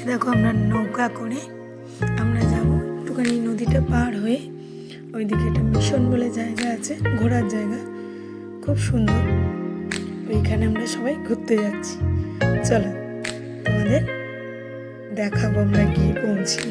দেখো আমরা নৌকা করে আমরা যাবো একটুখানি নদীটা পার হয়ে ওইদিকে একটা মিশন বলে জায়গা আছে, ঘোরার জায়গা খুব সুন্দর। ওইখানে আমরা সবাই ঘুরতে যাচ্ছি। চলো তোমাদের দেখাবো আমরা গিয়ে পৌঁছি।